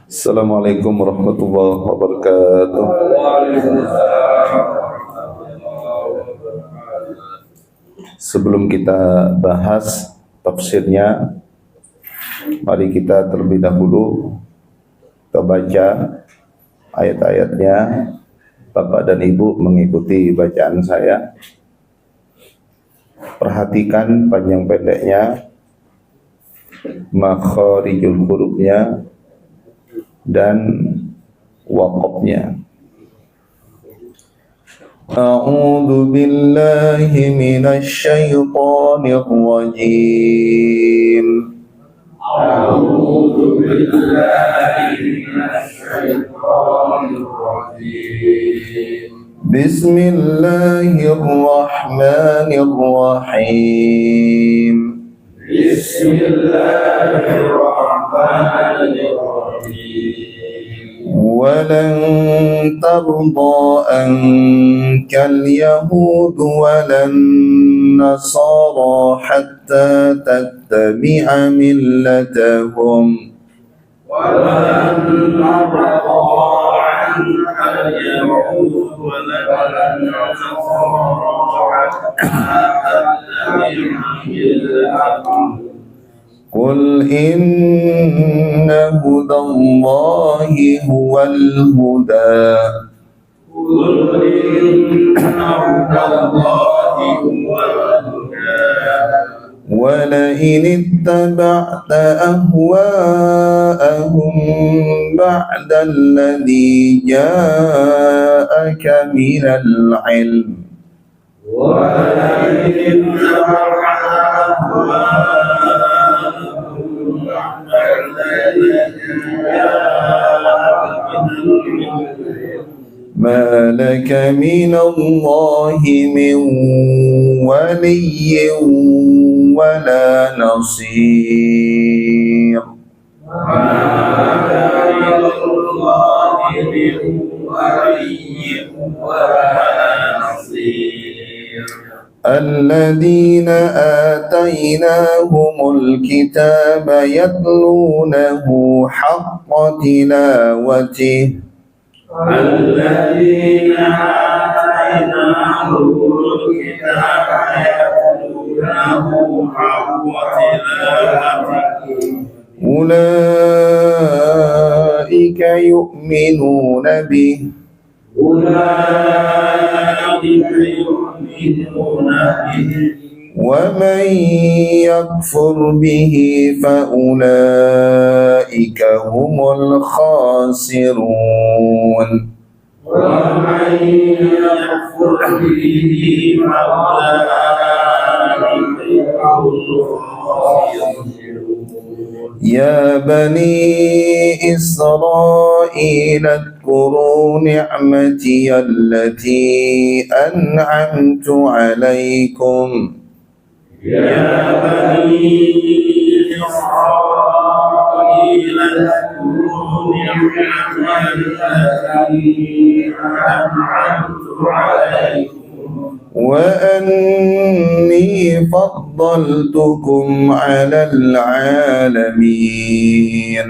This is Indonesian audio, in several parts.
Assalamualaikum warahmatullahi wabarakatuh. Sebelum kita bahas tafsirnya, mari kita terlebih dahulu kita baca ayat-ayatnya. Bapak dan Ibu mengikuti bacaan saya. Perhatikan panjang pendeknya, makharijul hurufnya dan waqafnya. A'udzu billahi minasy syaithanir rajim. A'udzu billahi minasy syaithanir rajim. Bismillahirrahmanirrahim. Bismillahirrahmanirrahim. Walan tarda ankal yahud walan nasara hatta tattabi'a millatahum. Walan tarda ankal yahud walan nasara hatta tattabi'a millatahum. Qul inna hudallahi huwal huda. Qul inna hudallahi huwal huda. Wa la in ittaba'ta ahwa'ahum ba'da alladhi ja'aka minal ilm. Wa la in ittaba'ta ahwa'ahum ما لك من الله من ولي ولا نصير. الذين آتيناهم الكتاب يتلونه حق تلاوته. الذين آتيناهم الكتاب يتلونه حق تلاوته أولئك يؤمنون به. ومن يكفر به فأولئك هم الخاسرون. ومن يكفر به فأولئك هم الخاسرون. يا بني إسرائيل اذكروا نعمتي التي أنعمت عليكم. يا بني إسرائيل اذكروا نعمتي التي أنعمت عليكم وأني فضلتكم على العالمين.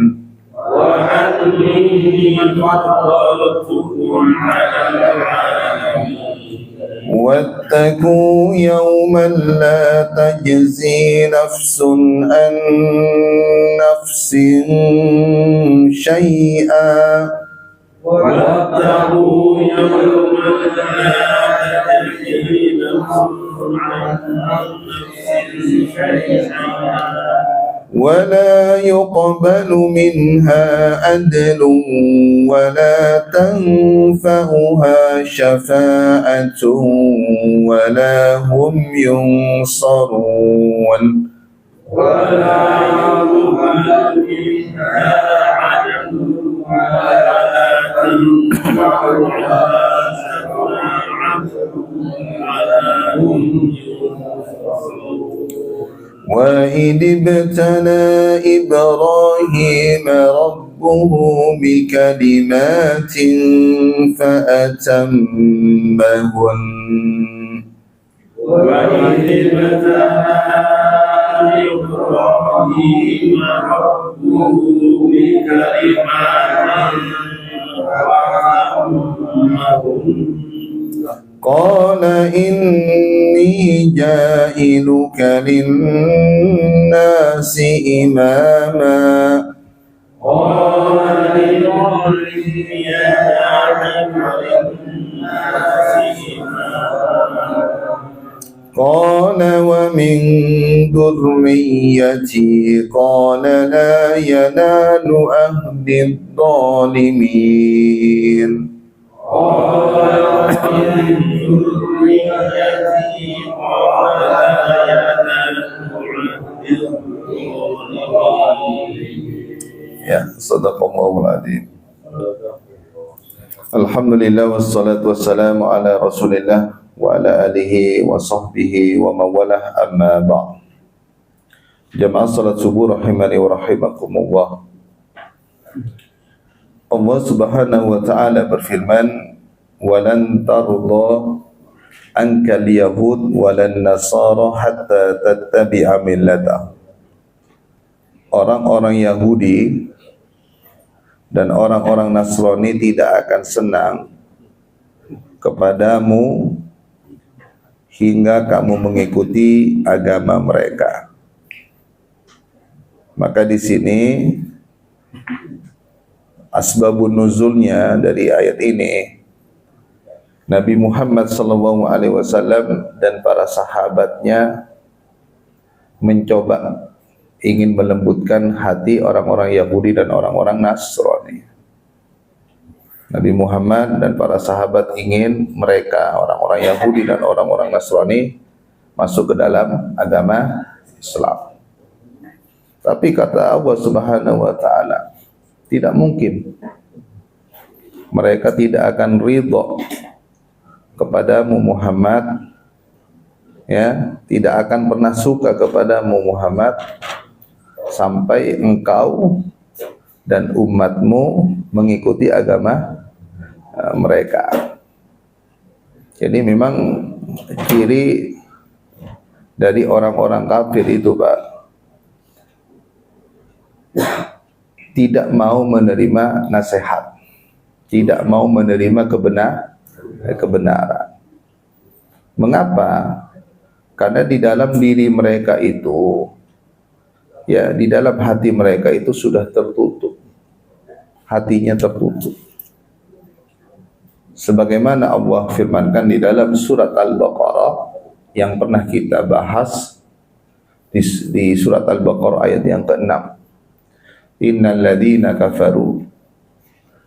واتقوا يوما لا تجزي نفس عن نفس شيئا. واتقوا يوما لا تجزي نفس عن نفس شيئا ولا يقبل منها عدل ولا تنفعها شفاعة ولا هم ينصرون. ولا يقبل منها عدل ولا تنفعها شفاعة ولا هم ينصرون. وإذ ابتلى إبراهيم ربه بكلمات فأتمهن. وإذ ابتلى إبراهيم ربه قال إني جائلك للناس إماما قال ومن ذريتي قال لا ينال عهد الظالمين Ya, sadaqallahul adzim. Alhamdulillah wassalatu wassalamu ala Rasulillah wa ala alihi wa sahbihi wa mawalah, amma ba'd. Jamaah salat subuh rahimani wa rahimakumullah. Allah Subhanahu wa ta'ala berfirman, "Walan tarda ankal yahud walan nasara hatta tattabi'a millatahum." Orang-orang Yahudi dan orang-orang Nasrani tidak akan senang kepadamu hingga kamu mengikuti agama mereka. Maka di sini asbabun nuzulnya dari ayat ini, Nabi Muhammad SAW dan para sahabatnya mencoba ingin melembutkan hati orang-orang Yahudi dan orang-orang Nasrani. Nabi Muhammad dan para sahabat ingin mereka, orang-orang Yahudi dan orang-orang Nasrani, masuk ke dalam agama Islam. Tapi kata Allah Subhanahu wa ta'ala, tidak mungkin. Mereka tidak akan ridha kepadamu Muhammad, ya, tidak akan pernah suka kepadamu Muhammad sampai engkau dan umatmu mengikuti agama mereka. Jadi memang ciri dari orang-orang kafir itu, Pak, tidak mau menerima nasihat, tidak mau menerima kebenaran. Mengapa? Karena di dalam diri mereka itu, ya, di dalam hati mereka itu sudah tertutup, hatinya tertutup. Sebagaimana Allah firmankan di dalam surat Al-Baqarah yang pernah kita bahas di surat Al-Baqarah ayat yang ke-6. Innal ladzina kafaru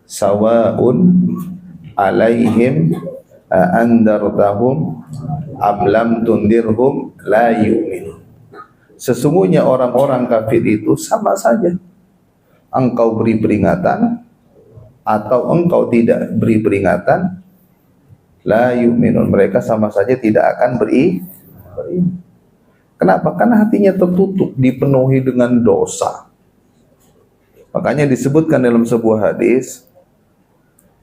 sawa'un alaihim andartahum am lam tundirhum la yu'minun. Sesungguhnya orang-orang kafir itu sama saja, engkau beri peringatan atau engkau tidak beri peringatan, la yu'minun, mereka sama saja tidak akan beriman. Kenapa? Karena hatinya tertutup, dipenuhi dengan dosa. Makanya disebutkan dalam sebuah hadis,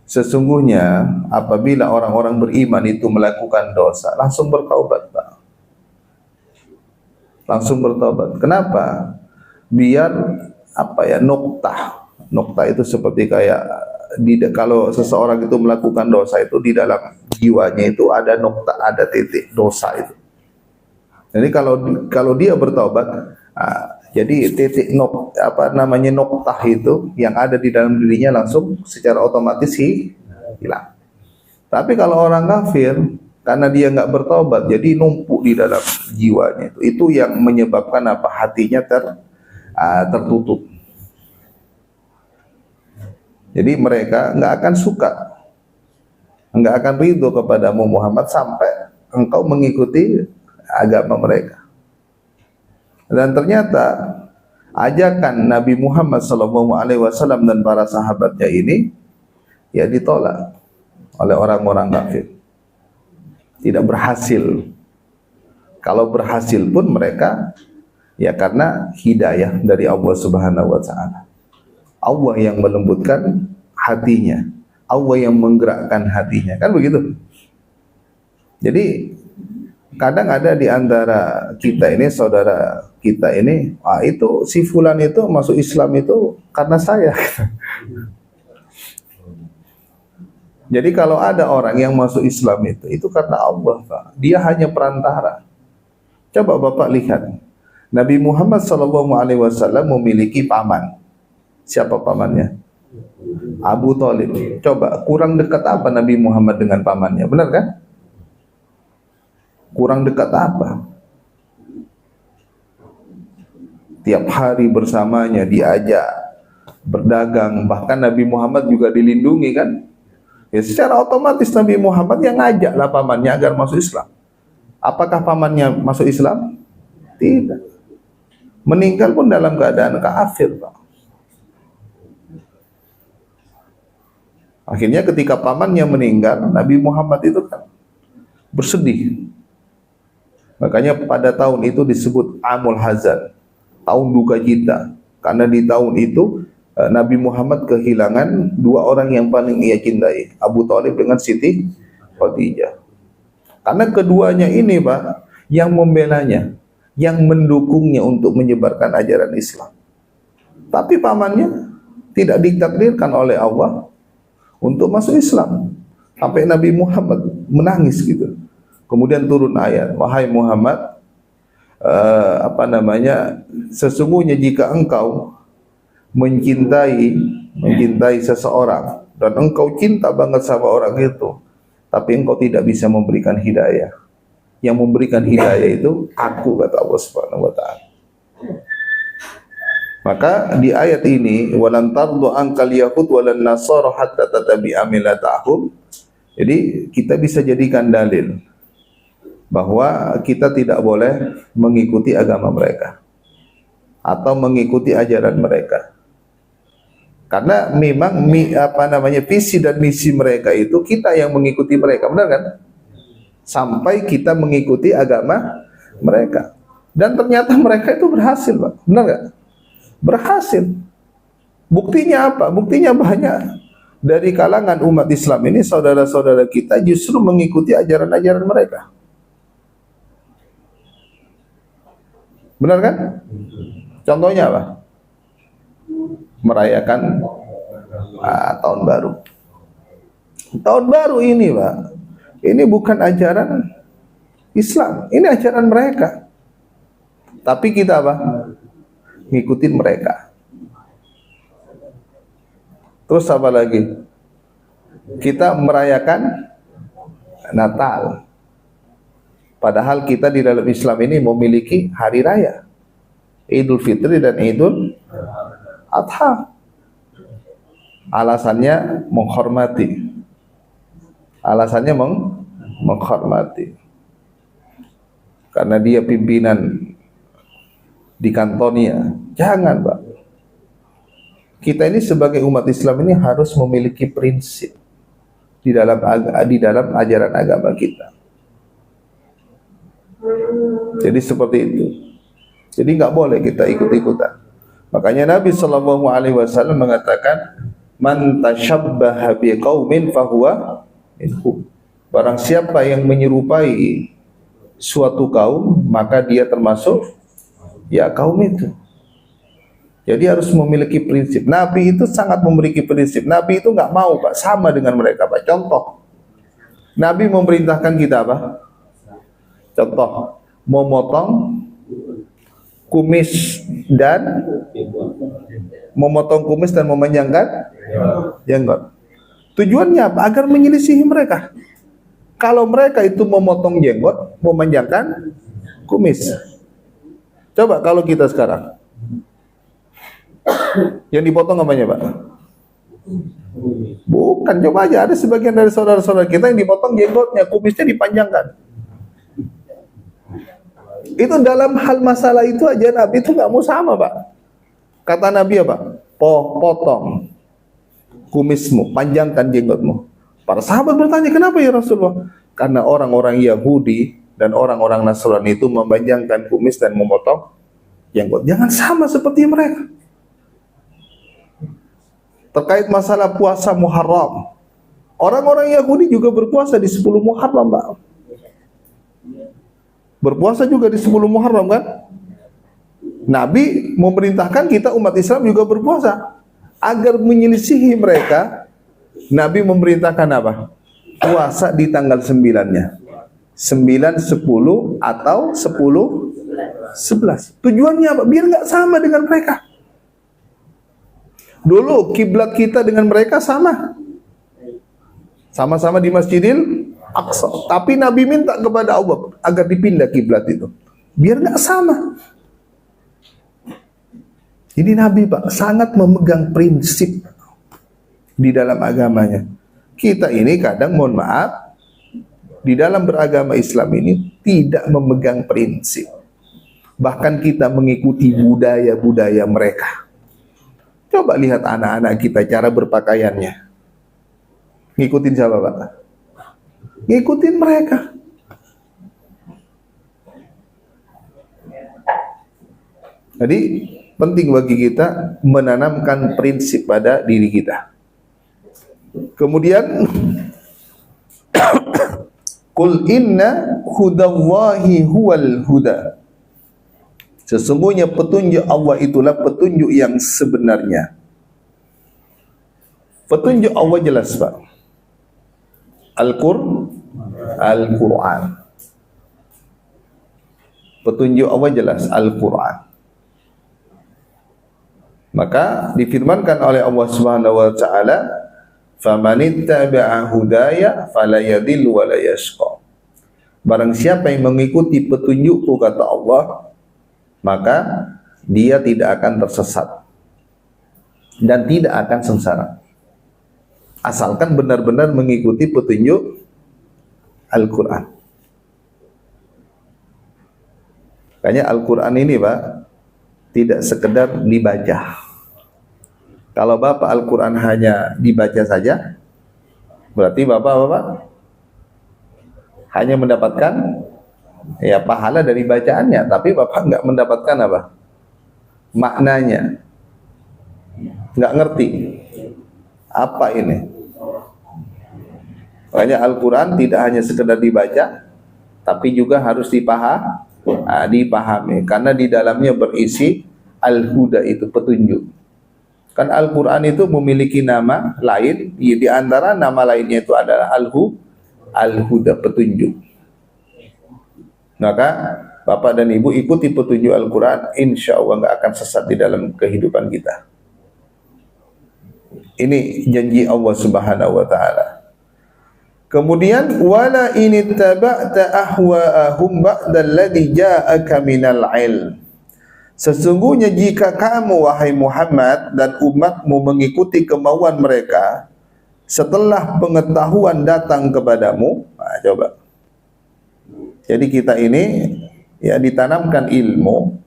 sesungguhnya apabila orang-orang beriman itu melakukan dosa, langsung bertaubat, Pak. Langsung bertaubat. Kenapa? Biar noktah itu seperti kayak kalau seseorang itu melakukan dosa itu di dalam jiwanya itu ada noktah, ada titik dosa itu. Jadi kalau dia bertaubat, jadi titik noktah itu yang ada di dalam dirinya langsung secara otomatis hilang. Tapi kalau orang kafir, karena dia nggak bertobat, jadi numpuk di dalam jiwanya itu yang menyebabkan hatinya tertutup. Jadi mereka nggak akan suka, nggak akan ridho kepadamu Muhammad sampai engkau mengikuti agama mereka. Dan ternyata ajakan Nabi Muhammad SAW dan para sahabatnya ini ya ditolak oleh orang-orang kafir. Tidak berhasil. Kalau berhasil pun mereka ya karena hidayah dari Allah Subhanahu wa ta'ala. Allah yang melembutkan hatinya, Allah yang menggerakkan hatinya, kan begitu. Jadi Kadang ada di antara kita ini, saudara kita ini, itu si fulan itu masuk Islam itu karena saya. Jadi kalau ada orang yang masuk Islam itu karena Allah, Pak. Dia hanya perantara. Coba Bapak lihat, Nabi Muhammad SAW memiliki paman. Siapa pamannya? Abu Thalib. Coba kurang dekat apa Nabi Muhammad dengan pamannya? Benar kan? Kurang dekat apa? Tiap hari bersamanya, diajak berdagang, bahkan Nabi Muhammad juga dilindungi kan? Ya secara otomatis Nabi Muhammad yang ngajaklah pamannya agar masuk Islam. Apakah pamannya masuk Islam? Tidak. Meninggal pun dalam keadaan kafir, Pak. Akhirnya ketika pamannya meninggal, Nabi Muhammad itu kan bersedih. Makanya pada tahun itu disebut Amul Hazan, tahun duka cita. Karena di tahun itu Nabi Muhammad kehilangan dua orang yang paling ia cintai, Abu Thalib dengan Siti Khadijah. Karena keduanya ini, Pak, yang membelanya, yang mendukungnya untuk menyebarkan ajaran Islam. Tapi pamannya tidak ditakdirkan oleh Allah untuk masuk Islam. Sampai Nabi Muhammad menangis gitu. Kemudian turun ayat, wahai Muhammad, sesungguhnya jika engkau mencintai seseorang dan engkau cinta banget sama orang itu, tapi engkau tidak bisa memberikan hidayah. Yang memberikan hidayah itu aku, kata Allah Subhanahu wa taala. Maka di ayat ini, walan tardu ankal yahud walan nasara hatta tatabi'a millatahum. Jadi kita bisa jadikan dalil bahwa kita tidak boleh mengikuti agama mereka atau mengikuti ajaran mereka. Karena memang visi dan misi mereka itu kita yang mengikuti mereka, benar kan? Sampai kita mengikuti agama mereka. Dan ternyata mereka itu berhasil, Pak. Benar nggak? Berhasil. Buktinya apa? Buktinya banyak. Dari kalangan umat Islam ini, saudara-saudara kita justru mengikuti ajaran-ajaran mereka. Benar kan? Contohnya apa? Merayakan tahun baru. Tahun baru ini, Pak, ini bukan ajaran Islam, ini ajaran mereka. Tapi kita apa? Ngikutin mereka. Terus apa lagi? Kita merayakan Natal. Padahal kita di dalam Islam ini memiliki hari raya, Idul Fitri dan Idul Adha. Alasannya menghormati. Alasannya menghormati. Karena dia pimpinan di kantornya. Jangan, Pak. Kita ini sebagai umat Islam ini harus memiliki prinsip di dalam ajaran agama kita. Jadi seperti itu. Jadi nggak boleh kita ikut-ikutan. Makanya Nabi Shallallahu Alaihi Wasallam mengatakan, "Man tashabbaha biqaumin fahuwa minhum." Barang siapa yang menyerupai suatu kaum, maka dia termasuk ya kaum itu. Jadi harus memiliki prinsip. Nabi itu sangat memiliki prinsip. Nabi itu nggak mau, Pak, sama dengan mereka, Pak. Contoh, Nabi memerintahkan kita apa? Contoh, memotong kumis dan memanjangkan jenggot. Tujuannya apa? Agar menyelisihi mereka. Kalau mereka itu memotong jenggot, memanjangkan kumis. Coba kalau kita sekarang, yang dipotong apanya, Pak? Bukan, coba aja ada sebagian dari saudara-saudara kita yang dipotong jenggotnya, kumisnya dipanjangkan. Itu dalam hal masalah itu aja Nabi itu nggak mau sama, Pak. Kata Nabi apa? Potong kumismu, panjangkan jenggotmu. Para sahabat bertanya, kenapa ya Rasulullah? Karena orang-orang Yahudi dan orang-orang Nasrani itu memanjangkan kumis dan memotong jenggot. Jangan sama seperti mereka. Terkait masalah puasa Muharram, orang-orang Yahudi juga berpuasa di 10 Muharram, Pak. Berpuasa juga di 10 Muharram kan? Nabi memerintahkan kita umat Islam juga berpuasa. Agar menyelisihi mereka, Nabi memerintahkan apa? Puasa di tanggal 9-nya. 9, 10 atau 10, 11. Tujuannya apa? Biar nggak sama dengan mereka. Dulu kiblat kita dengan mereka sama. Sama-sama di Masjidil Aqsa. Tapi Nabi minta kepada Allah agar dipindah kiblat itu. Biar nggak sama. Ini Nabi Pak sangat memegang prinsip di dalam agamanya. Kita ini kadang mohon maaf di dalam beragama Islam ini tidak memegang prinsip. Bahkan kita mengikuti budaya-budaya mereka. Coba lihat anak-anak kita cara berpakaiannya. Ngikutin siapa Pak? Ngikutin mereka. Jadi penting bagi kita menanamkan prinsip pada diri kita. Kemudian Qul inna hudallahi huwal huda. Sesungguhnya petunjuk Allah itulah petunjuk yang sebenarnya. Petunjuk Allah jelas Pak. Al-Quran. Petunjuk Allah jelas Al-Quran. Maka difirmankan oleh Allah Subhanahu wa taala, "Famanittaba'a hudaya fala yadhillu wa la yashqa." Barang siapa yang mengikuti petunjukku kata Allah, maka dia tidak akan tersesat dan tidak akan sengsara. Asalkan benar-benar mengikuti petunjuk Al-Quran. Makanya Al-Quran ini Pak tidak sekedar dibaca. Kalau Bapak Al-Quran hanya dibaca saja, berarti Bapak hanya mendapatkan ya pahala dari bacaannya, tapi Bapak nggak mendapatkan apa? Maknanya. Nggak ngerti. Apa ini? Makanya Al-Quran tidak hanya sekedar dibaca, tapi juga harus dipahami. Karena di dalamnya berisi Al-Huda itu petunjuk. Kan Al-Quran itu memiliki nama lain, di antara nama lainnya itu adalah Al-Huda, petunjuk. Maka Bapak dan Ibu ikuti petunjuk Al-Quran, insya Allah nggak akan sesat di dalam kehidupan kita. Ini janji Allah Subhanahu wa ta'ala. Kemudian wala inittaba'ta ahwa'ahum ba'dalladzi ja'aka minal ilm. Sesungguhnya jika kamu wahai Muhammad dan umatmu mengikuti kemauan mereka setelah pengetahuan datang kepadamu, nah, coba. Jadi kita ini ya ditanamkan ilmu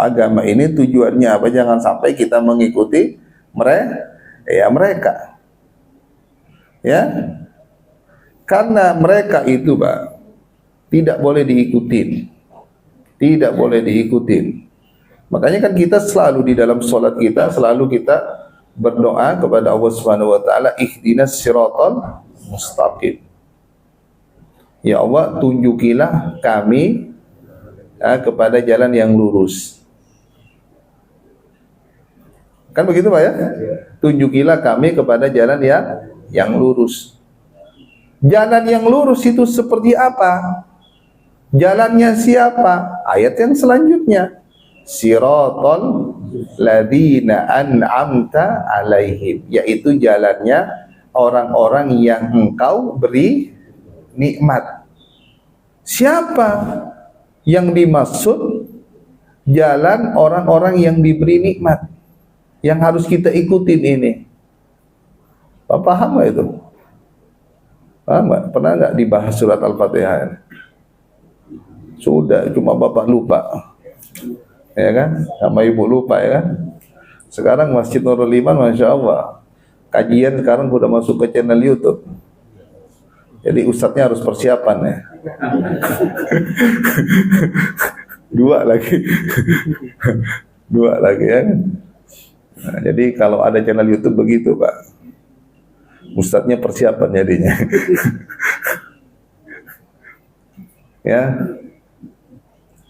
agama ini tujuannya apa? Jangan sampai kita mengikuti mereka. Ya. Karena mereka itu Pak tidak boleh diikutin. Tidak boleh diikutin. Makanya kan kita selalu di dalam sholat kita selalu kita berdoa kepada Allah Subhanahu wa taala, ihdinas siratal mustaqim. Ya Allah, tunjukilah kami kepada jalan yang lurus. Kan begitu Pak ya? Tunjukilah kami kepada jalan yang lurus. Jalan yang lurus itu seperti apa? Jalannya siapa? Ayat yang selanjutnya. Siratal ladzina an'amta alaihim, yaitu jalannya orang-orang yang engkau beri nikmat. Siapa yang dimaksud jalan orang-orang yang diberi nikmat? Yang harus kita ikutin ini. Pak paham gak itu? Paham gak? Pernah gak dibahas surat Al-Fatihah? Sudah, cuma Bapak lupa. Ya kan? Sama Ibu lupa ya kan? Sekarang Masjid Nurul Iman, Masya Allah, kajian sekarang sudah masuk ke channel YouTube. Jadi ustadznya harus persiapan ya. Dua lagi ya kan? Nah, jadi kalau ada channel YouTube begitu Pak, ustadznya persiapan jadinya. Ya.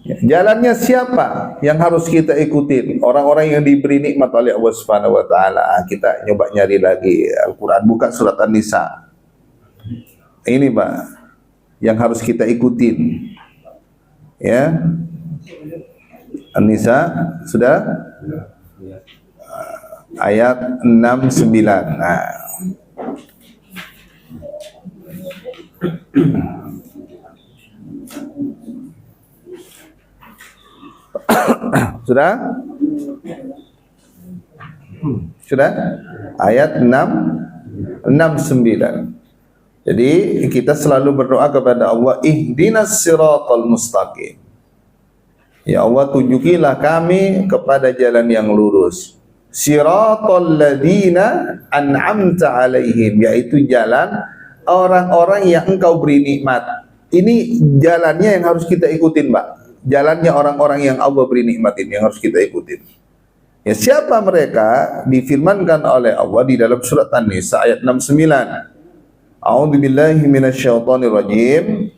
Ya, jalannya siapa yang harus kita ikutin? Orang-orang yang diberi nikmat oleh Allah Subhanahu wa taala. Kita nyoba nyari lagi Al-Qur'an, buka surat An-Nisa. Ini Pak yang harus kita ikutin. Ya. An-Nisa sudah ayat 69. Nah. Sudah? Sudah? Ayat 69. Jadi kita selalu berdoa kepada Allah, ihdinas siratal mustaqim. Ya Allah, tunjukilah kami kepada jalan yang lurus. Siratal ladzina an'amta alaihim, yaitu jalan orang-orang yang Engkau beri nikmat. Ini jalannya yang harus kita ikutin, Pak. Jalannya orang-orang yang Allah beri nikmat ini yang harus kita ikutin. Ya, siapa mereka? Difirmankan oleh Allah di dalam surat An-Nisa ayat 69. A'udzubillahi minasyaitonir rajim.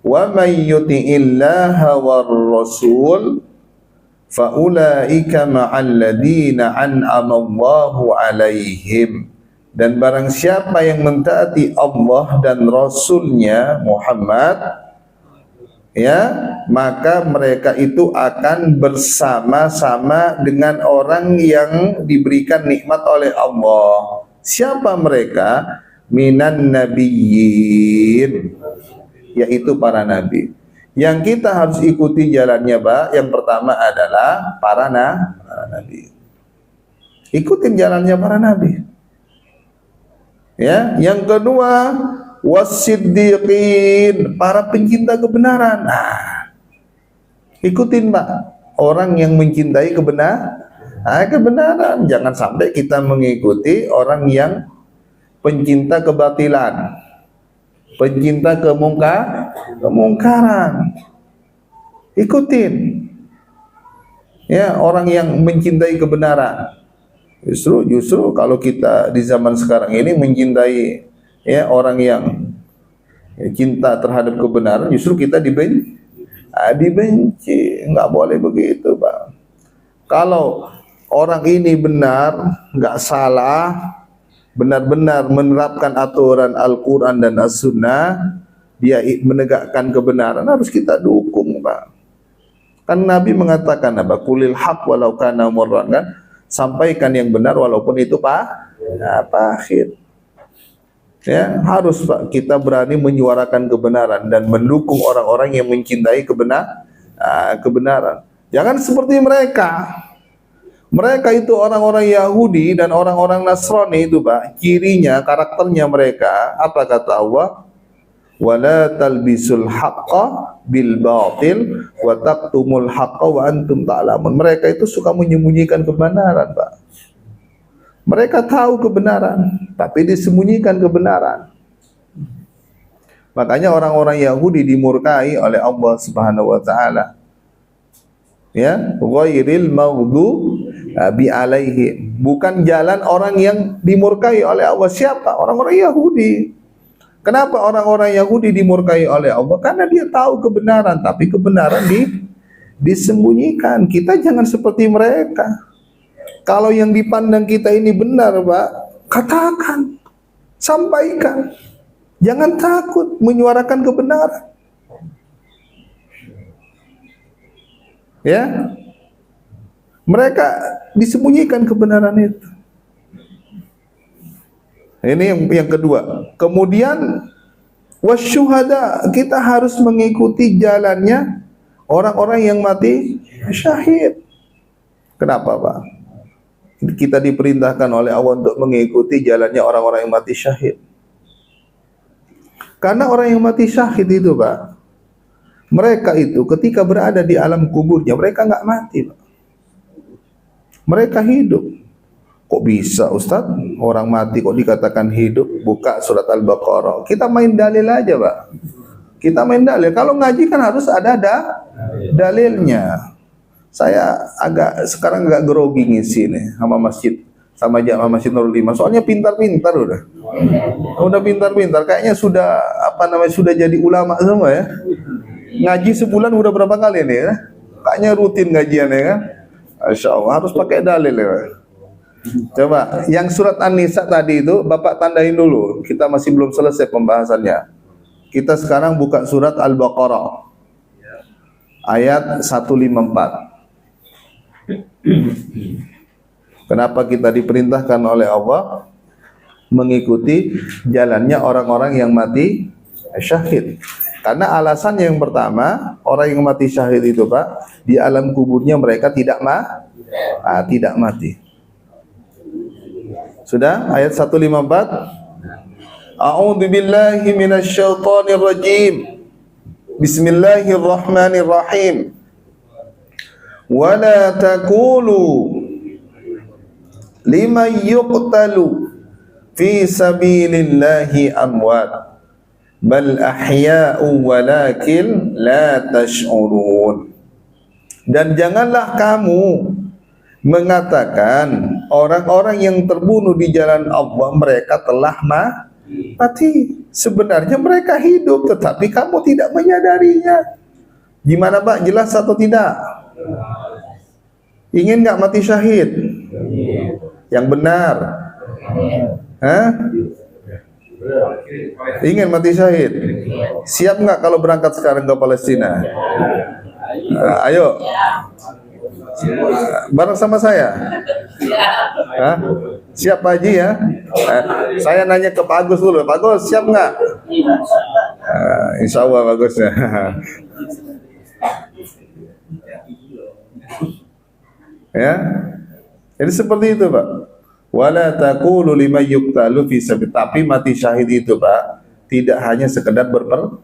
Wa may yuti'illaha war rasul fa ulaika ma'al ladzina an'ama Allahu 'alaihim. Dan barang siapa yang mentaati Allah dan Rasulnya Muhammad, ya, maka mereka itu akan bersama-sama dengan orang yang diberikan nikmat oleh Allah. Siapa mereka? Minan nabiyyin, yaitu para nabi. Yang kita harus ikuti jalannya, Pak, yang pertama adalah para nabi. Ikutin jalannya para nabi. Ya, yang kedua wasiddiqin, para pencinta kebenaran. Nah, ikutin Pak, orang yang mencintai kebenaran. Jangan sampai kita mengikuti orang yang pencinta kebatilan, pencinta kemungkaran. Ikutin ya orang yang mencintai kebenaran. Justru kalau kita di zaman sekarang ini mencintai ya orang yang cinta terhadap kebenaran, justru kita dibenci. Nggak boleh begitu, Pak. Kalau orang ini benar, nggak salah, benar-benar menerapkan aturan Al-Quran dan As-Sunnah, dia menegakkan kebenaran, harus kita dukung, Pak. Kan Nabi mengatakan apa? Qulil haq walau kana murran, kan? Sampaikan yang benar walaupun itu pahit. Ya, harus Pak kita berani menyuarakan kebenaran dan mendukung orang-orang yang mencintai kebenaran. Jangan seperti mereka. Mereka itu orang-orang Yahudi dan orang-orang Nasrani itu, Pak. Cirinya, karakternya mereka, apa kata Allah? Wala talbisul haqqa bil batil wa taqtumul haqqa wa antum ta'lamun. Mereka itu suka menyembunyikan kebenaran, Pak. Mereka tahu kebenaran, tapi disembunyikan kebenaran. Makanya orang-orang Yahudi dimurkai oleh Allah Subhanahu wa taala. Ya, ghairil maghdubi alaihim. Bukan jalan orang yang dimurkai oleh Allah. Siapa? Orang-orang Yahudi. Kenapa orang-orang Yahudi dimurkai oleh Allah? Karena dia tahu kebenaran, tapi kebenaran disembunyikan. Kita jangan seperti mereka. Kalau yang dipandang kita ini benar, Pak, katakan, sampaikan. Jangan takut menyuarakan kebenaran. Ya, mereka disembunyikan kebenaran itu. Ini yang kedua. Kemudian wasyuhada, kita harus mengikuti jalannya orang-orang yang mati syahid. Kenapa, Pak? Kita diperintahkan oleh Allah untuk mengikuti jalannya orang-orang yang mati syahid. Karena orang yang mati syahid itu, Pak, mereka itu ketika berada di alam kuburnya, mereka nggak mati, Pak. Mereka hidup. Kok bisa, Ustaz? Orang mati kok dikatakan hidup? Buka surat Al-Baqarah. Kita main dalil aja, Pak. Kita main dalil. Kalau ngaji kan harus ada dalilnya. Saya sekarang agak grogi ngisi nih sama masjid, sama jamaah Masjid Nurul Iman. Soalnya pintar-pintar udah. Udah pintar-pintar. Kayaknya sudah sudah jadi ulama semua ya. Ngaji sebulan udah berapa kali nih ya? Kayaknya rutin gajian ya kan. Masya Allah, harus pakai dalil ya. Coba, yang surat An-Nisa tadi itu Bapak tandain dulu. Kita masih belum selesai pembahasannya. Kita sekarang buka surat Al-Baqarah ayat 154. Kenapa kita diperintahkan oleh Allah mengikuti jalannya orang-orang yang mati syahid? Karena alasan yang pertama, orang yang mati syahid itu Pak, di alam kuburnya mereka tidak mati. Sudah ayat 154. A'udzu billahi minasyaitonir rajim. Bismillahirrahmanirrahim. Wala taqulu liman yuqtalu fi sabilillahi amwat bal ahya'u walakin la tash'urun. Dan janganlah kamu mengatakan orang-orang yang terbunuh di jalan Allah mereka telah mati. Sebenarnya mereka hidup, tetapi kamu tidak menyadarinya. Gimana Pak? Jelas atau tidak? Ingin nggak mati syahid? Yang benar? Hah? Ingin mati syahid? Siap nggak kalau berangkat sekarang ke Palestina? Ayo. Bareng sama saya. Hah? Siap Pak Haji ya? Saya nanya ke Pak Agus dulu. Pak Agus siap nggak? Insya Allah Pak Agus ya. Ya. Jadi seperti itu Pak. Wala taqulu liman yuqtalu fi sabil. Tapi mati syahid itu Pak, tidak hanya sekedar berperang.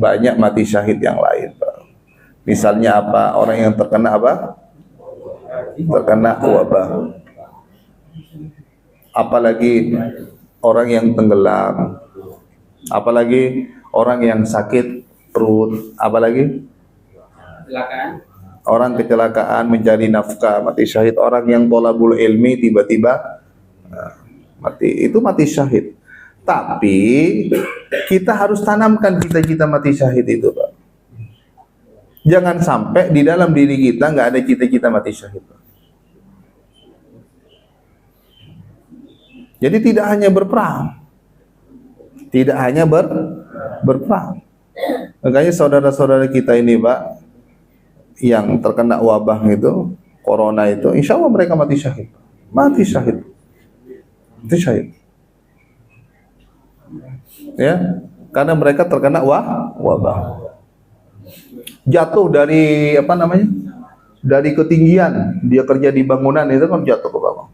Banyak mati syahid yang lain Pak. Misalnya apa? Orang yang terkena apa? Terkena wabah. Apalagi orang yang tenggelam. Apalagi orang yang sakit perut. Apalagi orang kecelakaan mencari nafkah, mati syahid. Orang yang thalabul ilmi tiba-tiba mati, itu mati syahid. Tapi kita harus tanamkan cita-cita mati syahid itu Pak. Jangan sampai di dalam diri kita nggak ada cita-cita mati syahid. Jadi tidak hanya berperang, tidak hanya berperang. Makanya saudara-saudara kita ini Pak, yang terkena wabah itu, corona itu, insya Allah mereka mati syahid. Mati syahid. Mati syahid. Ya, karena mereka terkena wabah. Jatuh dari apa namanya? Dari ketinggian, dia kerja di bangunan itu kan jatuh ke bawah.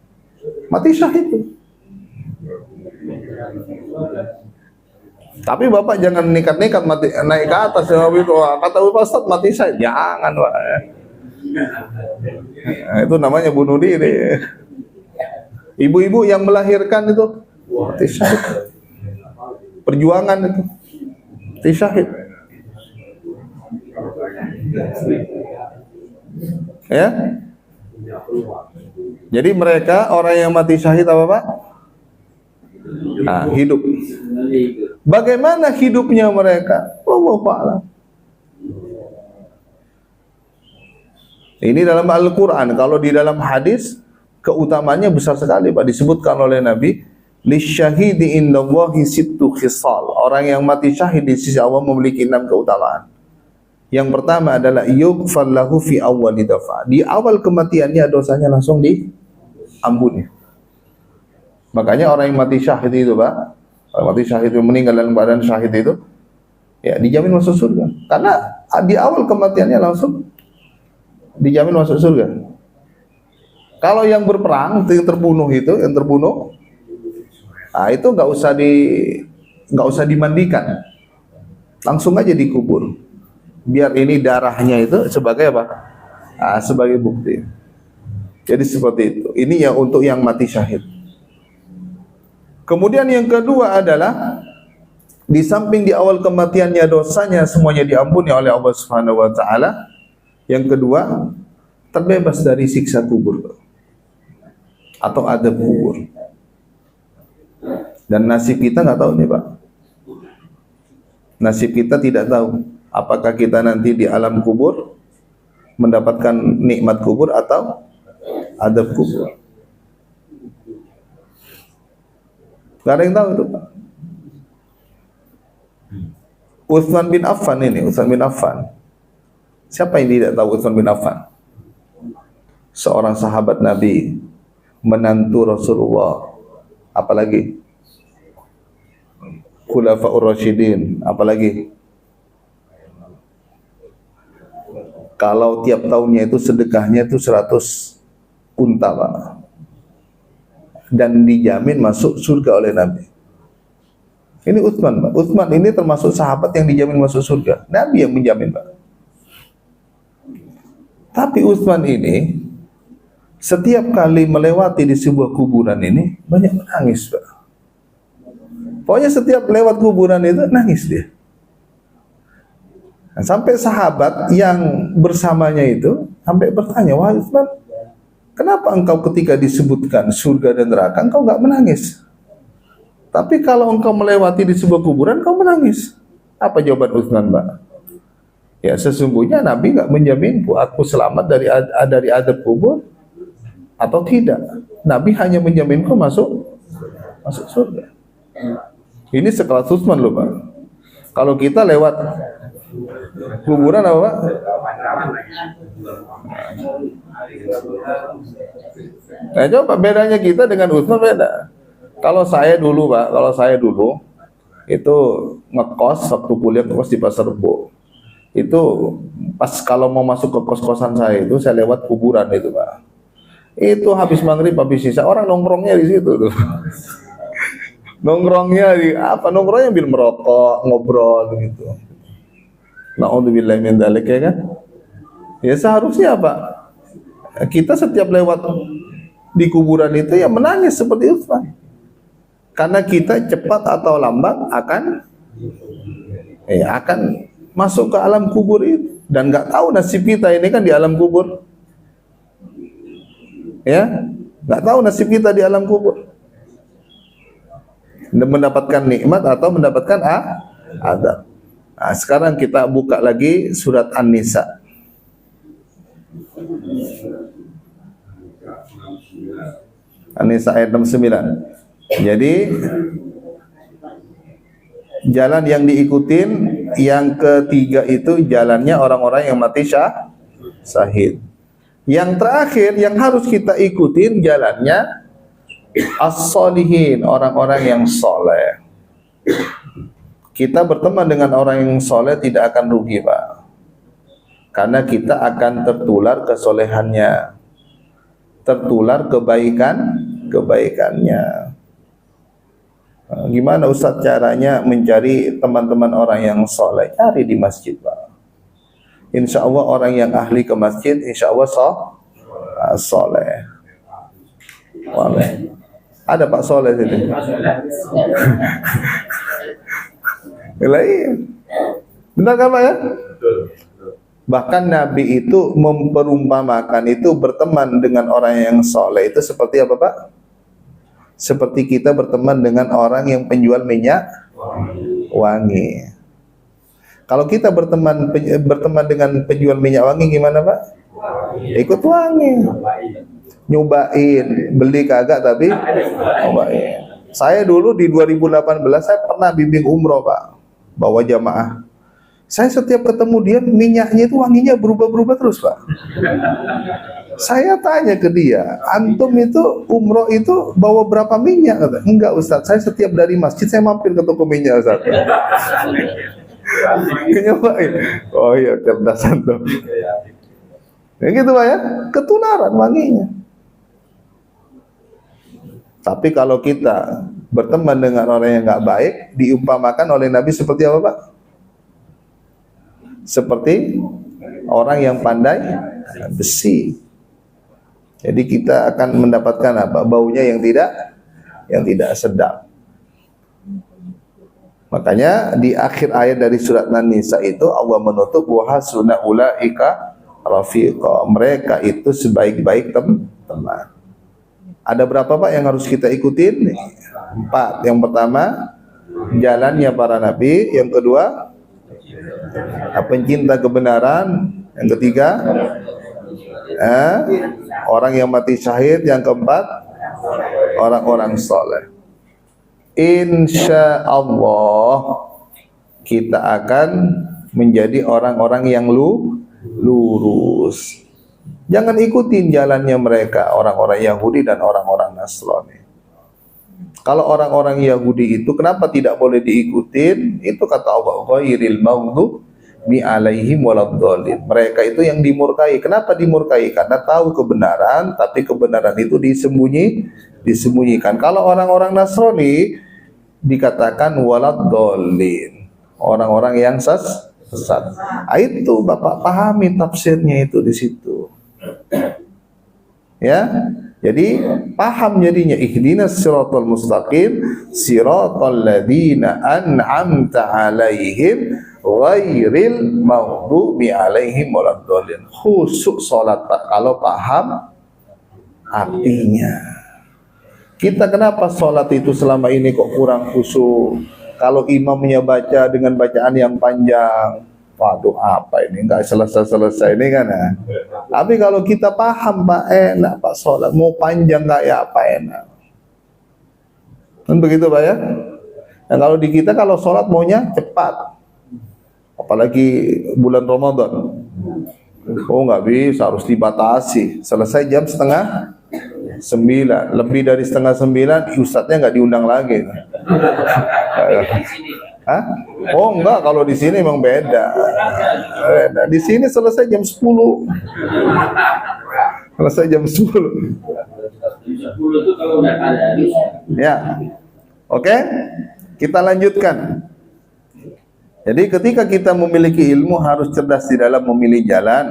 Mati syahid. Tapi Bapak jangan nekat-nekat mati naik ke atas ya itu. Kata Ustaz mati syahid. Jangan Pak. Nah, itu namanya bunuh diri. Ibu-ibu yang melahirkan itu mati syahid. Perjuangan itu mati syahid. Ya. Jadi mereka orang yang mati syahid apa Pak? Nah, hidup. Bagaimana hidupnya mereka? Wallahu a'lam. Ini dalam Al-Quran. Kalau di dalam hadis keutamaannya besar sekali Pak. Disebutkan oleh Nabi, lisyahidi indallahi sittu khisal. Orang yang mati syahid di sisi Allah memiliki 6 keutamaan. Yang pertama adalah yughfar lahu fi awwali dafa. Di awal kematiannya dosanya langsung diampuni. Makanya orang yang mati syahid itu Pak, orang mati syahid itu meninggal dalam badan syahid itu, ya dijamin masuk surga. Karena di awal kematiannya langsung dijamin masuk surga. Kalau yang berperang, yang terbunuh itu, nah itu nggak usah dimandikan, langsung aja dikubur. Biar ini darahnya itu sebagai apa? Nah, sebagai bukti. Jadi seperti itu. Ini ya untuk yang mati syahid. Kemudian yang kedua adalah di samping di awal kematiannya dosanya semuanya diampuni oleh Allah Subhanahu wa taala. Yang kedua, terbebas dari siksa kubur atau adab kubur. Dan nasib kita nggak tahu nih Pak. Nasib kita tidak tahu. Apakah kita nanti di alam kubur mendapatkan nikmat kubur atau adab kubur. Gak ada yang tahu itu, Pak. Utsman bin Affan ini, Utsman bin Affan. Siapa yang tidak tahu Utsman bin Affan? Seorang sahabat Nabi, menantu Rasulullah, apalagi Khulafaur Rasyidin, apalagi kalau tiap tahunnya itu sedekahnya itu 100 unta, Pak. Dan dijamin masuk surga oleh Nabi. Ini Utsman, Pak. Utsman ini termasuk sahabat yang dijamin masuk surga. Nabi yang menjamin, Pak. Tapi Utsman ini setiap kali melewati di sebuah kuburan ini banyak menangis, Pak. Pokoknya setiap lewat kuburan itu nangis dia. Nah, sampai sahabat yang bersamanya itu sampai bertanya, "Wahai Utsman, kenapa engkau ketika disebutkan surga dan neraka engkau nggak menangis? Tapi kalau engkau melewati di sebuah kuburan engkau menangis." Apa jawaban Utsman, Pak? Ya, sesungguhnya Nabi nggak menjaminku aku selamat dari adab kubur atau tidak. Nabi hanya menjaminku masuk surga. Ini sekelas Utsman loh, Pak. Kalau kita lewat kuburan apa, Pak? Nah, coba bedanya kita dengan Utsman beda. Kalau saya dulu, Pak, itu ngekos waktu kuliah, ngekos di Pasar Rebo. Itu pas kalau mau masuk ke kos-kosan saya itu saya lewat kuburan itu, Pak. Itu habis maghrib, habis sisa orang nongkrongnya di situ tuh. Nongkrongnya bil merokok, ngobrol gitu. Na'udzubillahi min dzalik, ya kan? Ya seharusnya Pak, kita setiap lewat di kuburan itu ya menangis seperti itu, Pak. Karena kita cepat atau lambat akan masuk ke alam kubur itu, dan nggak tahu nasib kita ini kan di alam kubur. Ya, nggak tahu nasib kita di alam kubur. Mendapatkan nikmat atau mendapatkan adab. Nah, sekarang kita buka lagi surat An-Nisa. An-Nisa ayat 69. Jadi jalan yang diikutin yang ketiga itu jalannya orang-orang yang mati syahid. Yang terakhir yang harus kita ikutin jalannya as-solihin, orang-orang yang soleh. Kita berteman dengan orang yang soleh tidak akan rugi, Pak. Karena kita akan tertular kesolehannya, tertular kebaikannya. Gimana Ustaz caranya mencari teman-teman orang yang soleh? Cari di masjid, Pak. Insya Allah orang yang ahli ke masjid, insya Allah soleh. Waleh. Ada Pak Soleh sini. Benar kan Pak ya? Bahkan Nabi itu memperumpamakan itu berteman dengan orang yang soleh itu seperti apa, Pak? Seperti kita berteman dengan orang yang penjual minyak wangi. Kalau kita berteman dengan penjual minyak wangi gimana, Pak? Ikut wangi. Nyobain, beli kagak tapi nyobain. Saya dulu di 2018 saya pernah bimbing umroh, Pak, bawa jamaah. Saya setiap ketemu dia minyaknya itu wanginya berubah-berubah terus, Pak. Saya tanya ke dia, antum itu umroh itu bawa berapa minyak? Kata, enggak Ustaz, saya setiap dari masjid saya mampir ke toko minyak, Ustaz. Nyobain. Oh iya, cerdas antum. Ya gitu, Pak ya, ketularan wanginya. Tapi kalau kita berteman dengan orang yang nggak baik, diumpamakan oleh Nabi seperti apa, Pak? Seperti orang yang pandai besi. Jadi kita akan mendapatkan apa? Baunya yang tidak sedap. Makanya di akhir ayat dari surat An-Nisa itu Allah menutup wa hasuna ulaika rafiqa. Mereka itu sebaik-baik teman. Ada berapa, Pak, yang harus kita ikutin? 4. Yang pertama, jalannya para nabi. Yang kedua, pencinta kebenaran. Yang ketiga, orang yang mati syahid. Yang keempat, orang-orang soleh. Insya Allah kita akan menjadi orang-orang yang lurus. Jangan ikutin jalannya mereka, orang-orang Yahudi dan orang-orang Nasrani. Kalau orang-orang Yahudi itu kenapa tidak boleh diikutin? Itu kata Allah, ghairil maghdubi alaihim waladdallin. Mereka itu yang dimurkai. Kenapa dimurkai? Karena tahu kebenaran, tapi kebenaran itu disembunyikan. Kalau orang-orang Nasrani dikatakan waladdallin, orang-orang yang sesat. Itu Bapak pahami tafsirnya itu di situ. Ya. Jadi paham jadinya, ihdinas siratal mustaqim siratal ladzina an'amta 'alaihim ghairil maghdubi 'alaihim waladdallin. Khusyuk salat Pak, kalau paham artinya. Kita kenapa salat itu selama ini kok kurang khusyuk? Kalau imamnya baca dengan bacaan yang panjang, waduh apa ini, nggak selesai-selesai ini kan ya. Tapi kalau kita paham Pak, enak Pak sholat, mau panjang nggak ya apa enak. Kan begitu Pak ya. Nah kalau di kita kalau sholat maunya cepat, apalagi bulan Ramadan. Oh nggak bisa, harus dibatasi. Selesai jam 8:30, lebih dari 8:30 ustadznya nggak diundang lagi. Hah? Oh enggak, kalau di sini memang beda. Di sini selesai jam 10. Selesai jam 10. Ya. Oke? Kita lanjutkan. Jadi ketika kita memiliki ilmu harus cerdas di dalam memilih jalan.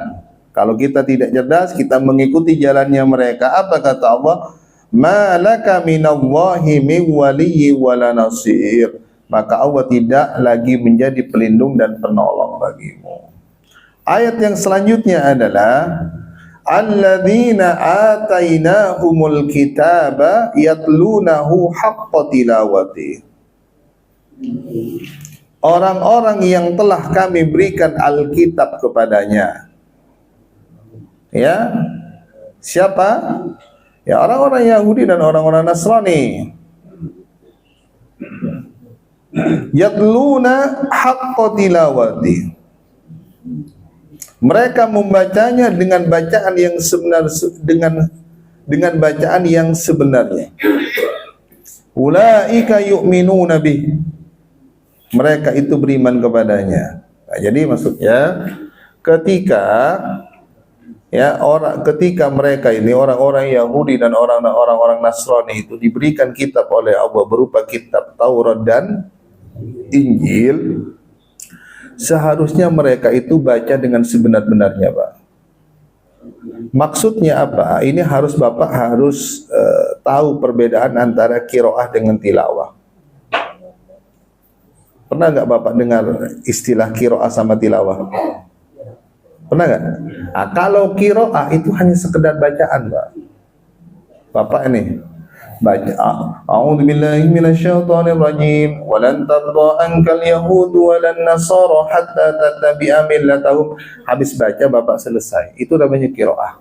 Kalau kita tidak cerdas, kita mengikuti jalannya mereka. Apa kata Allah? Ma laka minallahi min waliyyi wala nasir. Maka Allah tidak lagi menjadi pelindung dan penolong bagimu. Ayat yang selanjutnya adalah alladzina atainahumul kitaba yatlunahu haqqa tilawati. Orang-orang yang telah kami berikan Alkitab kepadanya. Ya. Siapa? Ya orang-orang Yahudi dan orang-orang Nasrani. Yatluna haqqa tilawati. Mereka membacanya dengan bacaan yang sebenar, dengan bacaan yang sebenarnya. Ulaika yu'minuna bih. Mereka itu beriman kepadanya. Nah, jadi maksudnya ketika mereka ini orang-orang Yahudi dan orang-orang Nasrani itu diberikan kitab oleh Allah berupa kitab Taurat dan Injil, seharusnya mereka itu baca dengan sebenar-benarnya Pak. Maksudnya apa? Ini Bapak harus tahu perbedaan antara qiraah dengan tilawah. Pernah nggak Bapak dengar istilah qiraah sama tilawah? Pernah nggak? Nah, kalau qiraah itu hanya sekedar bacaan Pak. Bapak ini baca a'udzubillahi minasyaitonir rajim walan tardha ankal yahud walan nasara hatta tattabi'a millatahum. Habis baca Bapak selesai, itu namanya qiraah.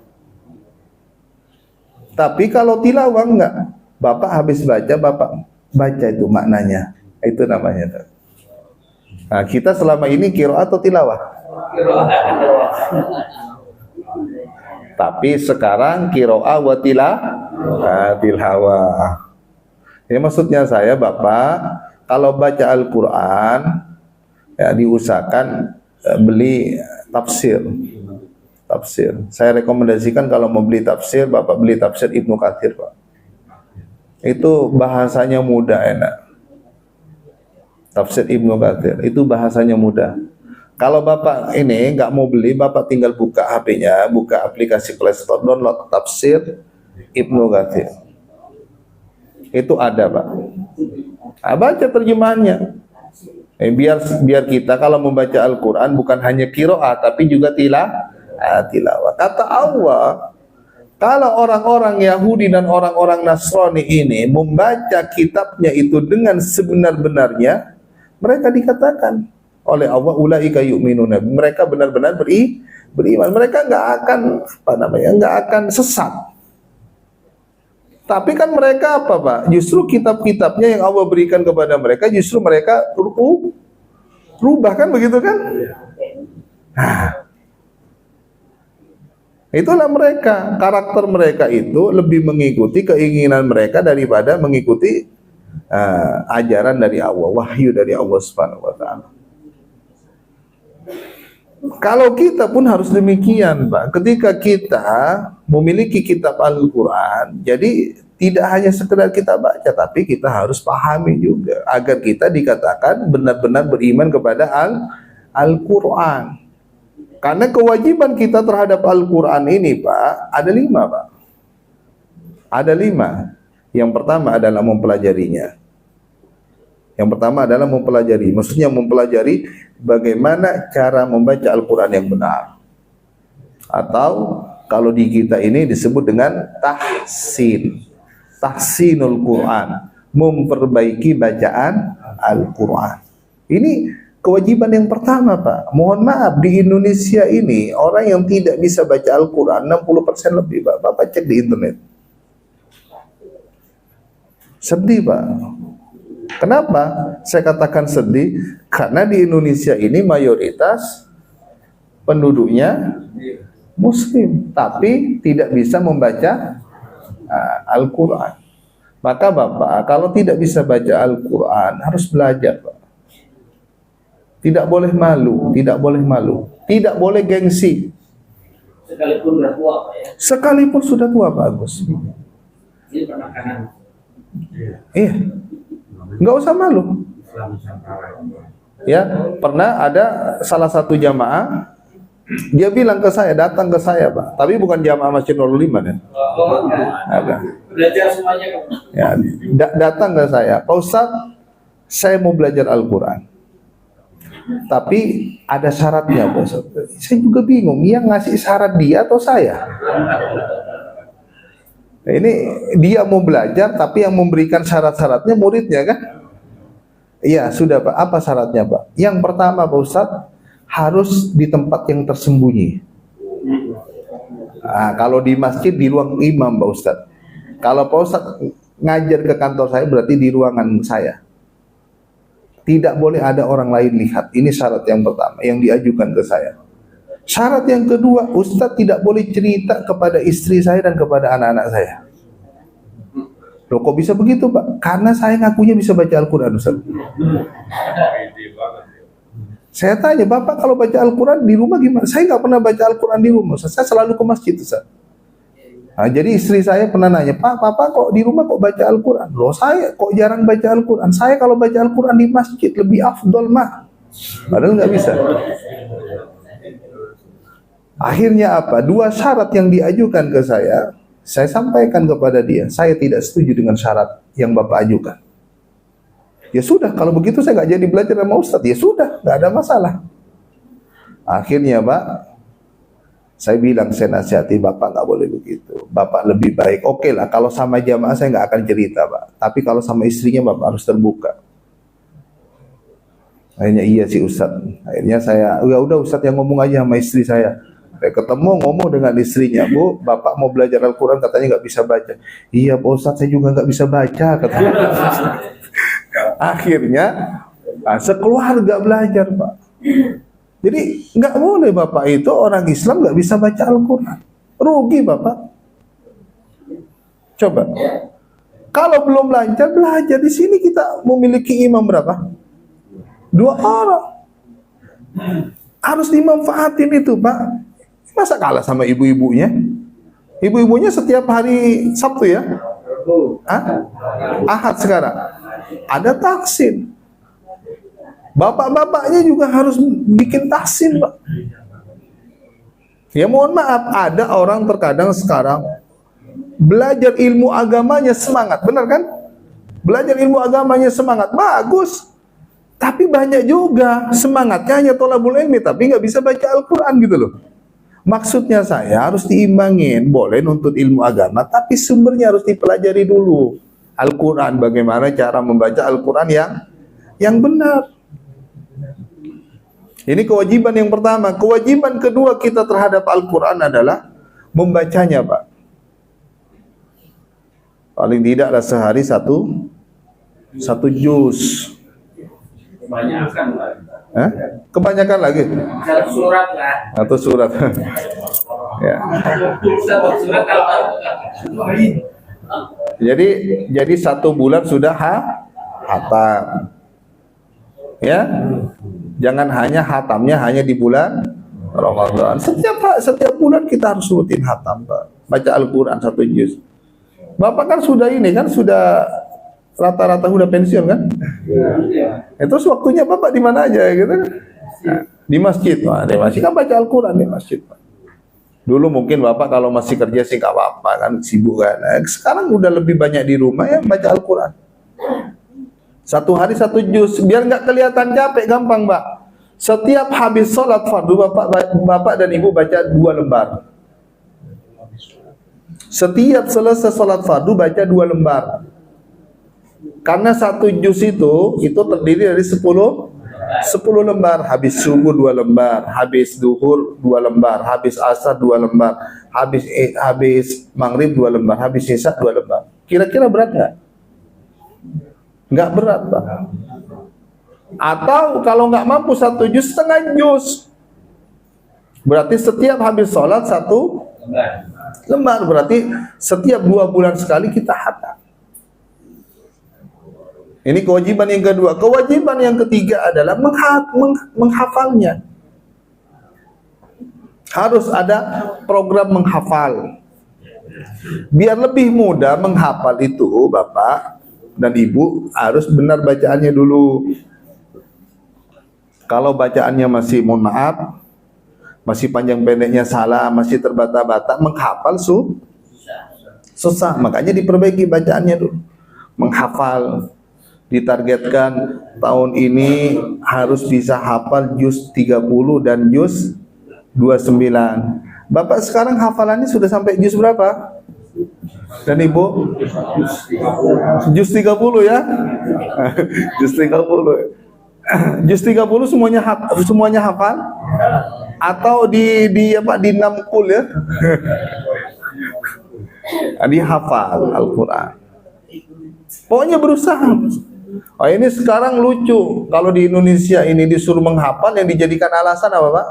Tapi kalau tilawah enggak, Bapak habis baca Bapak baca itu maknanya, itu namanya. Nah, kita selama ini qiraah atau tilawah? Tapi sekarang qiraah wa tilawah. Ini maksudnya saya Bapak, kalau baca Al-Quran ya diusahakan beli tafsir. Saya rekomendasikan kalau mau beli tafsir, Bapak beli tafsir Ibnu Katsir Pak. Itu bahasanya mudah, enak. Tafsir Ibnu Katsir itu bahasanya mudah. Kalau Bapak ini nggak mau beli, Bapak tinggal buka HP-nya, buka aplikasi Play Store, download tafsir Ibnu Katsir. Itu ada Pak. Nah, baca terjemahannya. Biar kita kalau membaca Al-Quran bukan hanya qiraah tapi juga tilawah. Kata Allah, kalau orang-orang Yahudi dan orang-orang Nasrani ini membaca kitabnya itu dengan sebenar-benarnya, mereka dikatakan oleh Allah ulaika yu'minuna, mereka benar-benar beriman. Mereka nggak akan nggak akan sesat. Tapi kan mereka apa, Pak? Justru kitab-kitabnya yang Allah berikan kepada mereka, justru mereka rubah, kan begitu kan? Nah, itulah mereka, karakter mereka itu lebih mengikuti keinginan mereka daripada mengikuti ajaran dari Allah, wahyu dari Allah Subhanahu wa taala. Kalau kita pun harus demikian, Pak. Ketika kita memiliki kitab Al-Qur'an, jadi tidak hanya sekedar kita baca, tapi kita harus pahami juga agar kita dikatakan benar-benar beriman kepada Al-Qur'an. Karena kewajiban kita terhadap Al-Qur'an ini, Pak, ada 5, Pak. Ada 5. Yang pertama adalah mempelajarinya. Yang pertama adalah mempelajari. Maksudnya mempelajari bagaimana cara membaca Al-Quran yang benar. Atau kalau di kita ini disebut dengan tahsinul Quran, memperbaiki bacaan Al-Quran. Ini kewajiban yang pertama, Pak. Mohon maaf, di Indonesia ini orang yang tidak bisa baca Al-Quran 60% lebih, Pak. Bapak cek di internet. Sedih, Pak. Kenapa saya katakan sedih? Karena di Indonesia ini mayoritas penduduknya Muslim, tapi tidak bisa membaca Al-Quran. Maka Bapak, kalau tidak bisa baca Al-Quran, harus belajar, Pak. Tidak boleh malu, tidak boleh malu, tidak boleh gengsi. Sekalipun sudah tua, Pak, ya? Sekalipun sudah tua, Pak Agus. Ini penekanan. Iya. Nggak usah malu. Ya, pernah ada salah satu jamaah, dia bilang ke saya, datang ke saya, Pak. Tapi bukan jamaah Masjid Nurul Iman, ya. Ada. Belajar semuanya, Pak. Ya, datang ke saya, Pak Ustadz, saya mau belajar Al-Quran. Tapi ada syaratnya, Pak Ustadz. Saya juga bingung, yang ngasih syarat dia atau saya? Nah, ini dia mau belajar, tapi yang memberikan syarat-syaratnya muridnya, kan? Iya, sudah, Pak. Apa syaratnya, Pak? Yang pertama, Pak Ustadz, harus di tempat yang tersembunyi. Nah, kalau di masjid, di ruang imam, Pak Ustadz. Kalau Pak Ustadz ngajar ke kantor saya, berarti di ruangan saya. Tidak boleh ada orang lain lihat. Ini syarat yang pertama, yang diajukan ke saya. Syarat yang kedua, Ustadz tidak boleh cerita kepada istri saya dan kepada anak-anak saya. Loh, kok bisa begitu, Pak? Karena saya ngakunya bisa baca Al-Quran, Ustadz. Saya tanya, Bapak kalau baca Al-Quran di rumah gimana? Saya nggak pernah baca Al-Quran di rumah, Ustadz. Saya selalu ke masjid, Ustadz. Nah, jadi istri saya pernah nanya, Pak, Papa kok di rumah kok baca Al-Quran? Loh, saya kok jarang baca Al-Quran. Saya kalau baca Al-Quran di masjid lebih afdol, mah. Padahal nggak bisa. Akhirnya apa? 2 syarat yang diajukan ke saya sampaikan kepada dia. Saya tidak setuju dengan syarat yang Bapak ajukan. Ya sudah, kalau begitu saya nggak jadi belajar sama Ustadz. Ya sudah, nggak ada masalah. Akhirnya, Pak, saya bilang, saya nasihati, Bapak nggak boleh begitu. Bapak lebih baik. Oke lah, kalau sama jamaah saya nggak akan cerita, Pak. Tapi kalau sama istrinya, Bapak harus terbuka. Akhirnya iya sih, Ustadz. Akhirnya saya, ya udah Ustadz yang ngomong aja sama istri saya. Ketemu ngomong dengan istrinya, Bu, Bapak mau belajar Al-Quran katanya nggak bisa baca. Iya, Pak Ustadz, saya juga nggak bisa baca, katanya. Akhirnya sekeluarga belajar, Pak. Jadi nggak boleh Bapak itu orang Islam nggak bisa baca Al-Quran. Rugi, Bapak. Coba. Kalau belum lancar belajar, di sini kita memiliki imam berapa? 2 orang. Harus dimanfaatin itu, Pak. Masa kalah sama ibu-ibunya? Ibu-ibunya setiap hari Sabtu, ya? Ahad sekarang. Ada taksin. Bapak-bapaknya juga harus bikin taksin, Pak. Ya mohon maaf, ada orang terkadang sekarang belajar ilmu agamanya semangat, benar kan? Belajar ilmu agamanya semangat, bagus. Tapi banyak juga semangatnya hanya thalabul ilmi, tapi nggak bisa baca Al-Quran gitu loh. Maksudnya saya harus diimbangin, boleh nuntut ilmu agama, tapi sumbernya harus dipelajari dulu. Al-Quran, bagaimana cara membaca Al-Quran yang benar. Ini kewajiban yang pertama. Kewajiban kedua kita terhadap Al-Quran adalah membacanya, Pak. Paling tidaklah sehari satu juz. Kebanyakan lah. Hah? Kebanyakan lagi. Satu surat lah. Atau surat. Ya. Surat kalau Jadi 1 bulan sudah hatam. Ya. Jangan hanya hatamnya hanya di bulan Ramadan. Setiap bulan kita harus rutin hatam, Pak. Baca Al-Quran 1 juz. Bapak kan sudah rata-rata udah pensiun kan? Terus waktunya Bapak di mana aja gitu? Nah, di masjid. Wah, di masjid kan baca Al-Quran di masjid, Pak. Dulu mungkin Bapak kalau masih kerja sih nggak apa-apa kan, sibuk kan. Nah, sekarang udah lebih banyak di rumah ya baca Al-Quran. 1 hari 1 juz, biar nggak kelihatan capek, gampang, Mbak. Setiap habis sholat fardu, bapak dan ibu baca 2 lembar. Setiap selesai sholat fardu baca 2 lembar. Karena 1 juz itu terdiri dari 10 lembar. Habis subuh 2 lembar, habis duhur 2 lembar, habis asar 2 lembar, habis maghrib 2 lembar, habis isya 2 lembar. Kira-kira berat nggak? Nggak berat, Pak. Atau kalau nggak mampu 1 juz, setengah juz. Berarti setiap habis sholat 1 lembar. Berarti setiap 2 bulan sekali kita hatam. Ini kewajiban yang kedua. Kewajiban yang ketiga adalah menghafalnya. Harus ada program menghafal. Biar lebih mudah menghafal itu, Bapak dan Ibu harus benar bacaannya dulu. Kalau bacaannya masih, mohon maaf, masih panjang pendeknya salah, masih terbata-bata, menghafal susah. Makanya diperbaiki bacaannya dulu. Menghafal. Ditargetkan tahun ini harus bisa hafal juz 30 dan juz 29. Bapak sekarang hafalannya sudah sampai juz berapa? Dan Ibu? Juz 30 ya? Juz 30. Juz 30 semuanya hafal? Atau di 6 kul ya? Dihafal Al-Quran. Pokoknya berusaha. Oh, ini sekarang lucu. Kalau di Indonesia ini disuruh menghafal, yang dijadikan alasan apa, Pak?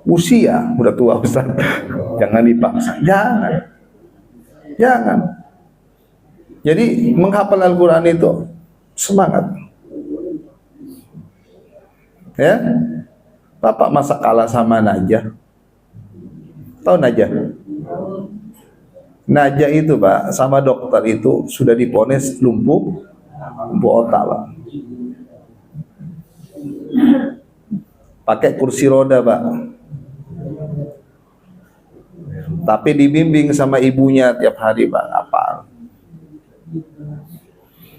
Usia, udah tua Ustaz. Jangan dipaksa. Jangan. Jadi menghafal Al-Quran itu semangat. Ya. Bapak masa kalah sama Najah? Tahu Najah? Najah itu, Pak, sama dokter itu sudah diponis lumpuh otak, Pak. Pakai kursi roda, Pak. Tapi dibimbing sama ibunya tiap hari, Pak,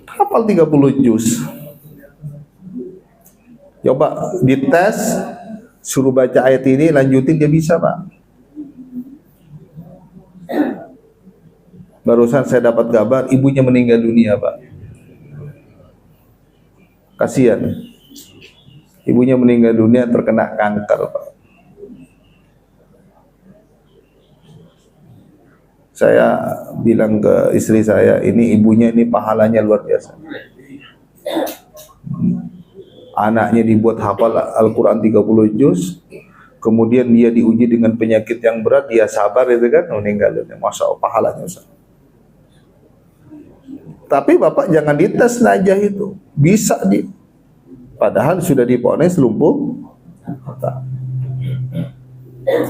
hafal 30 juz. Coba dites, suruh baca ayat ini, lanjutin, dia bisa, Pak. Barusan saya dapat kabar ibunya meninggal dunia, Pak. Kasihan. Ibunya meninggal dunia terkena kanker, Pak. Saya bilang ke istri saya, ini ibunya ini pahalanya luar biasa. Anaknya dibuat hafal Al-Quran 30 juz, kemudian dia diuji dengan penyakit yang berat, dia sabar itu kan, meninggal dunia. Masya Allah, pahalanya Ustaz. Tapi Bapak jangan dites Najah itu. Bisa padahal sudah diponis lumpuh otak.